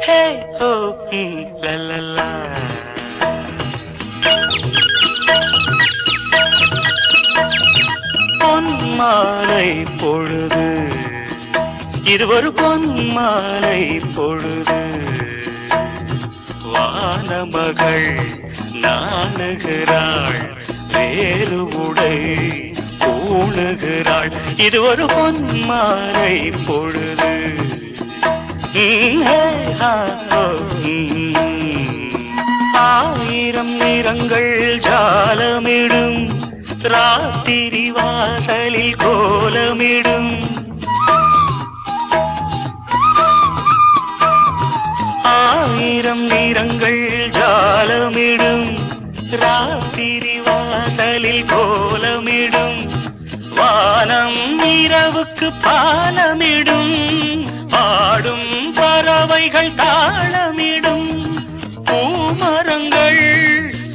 Hey ho, la la la. பொன்மாலை பொழுது, இது ஒரு பொன்மாலை பொழுது. வானமகள் நாணுகிறாள், வேறு உடை பூணுகிறாள். இது ஒரு பொன்மாலை பொழுது. ஆயிரம் நிறங்கள் ஜாலமிடும், ராத்திரி வாசலில் கோலமிடும். ஆயிரம் நிறங்கள் ஜாலமிடும், ராத்திரி வாசலில் கோலமிடும். வானம் இரவுக்கு பாலமிடும், பாடும் பறவைகள் தாளமிடும். பூமரங்கள்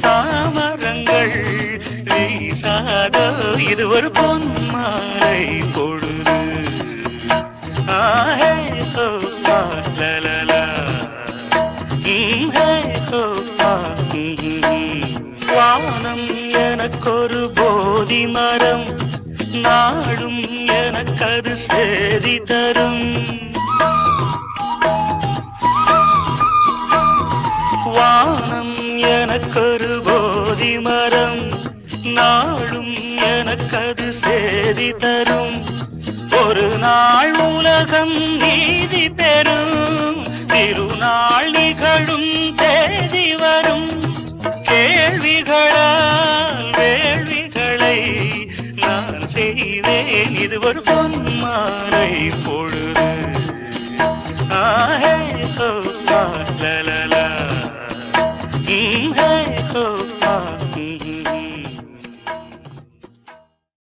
சாமரங்கள் வீசாதோ, இது ஒரு பொன்மாலை பொழுது. ஆஹே ஹோ லலலா, ஹே ஹோ. வானம் எனக்கொரு போதி மரம், நாடும் எனக்கது சேதி தரும். வானம் எனக்கொரு போதி மரம், நாடும் எனக்கது சேதி தரும். ஒரு நாள் உலகம் நீதி பெறும், திருநாள் நிகழும் தேதி வரும். கேள்விகளால் வேள்விகளை நான் செய்வேன், இது ஒரு பொன்மாலை பொழுது. ஆஹே ஹோ லலலா,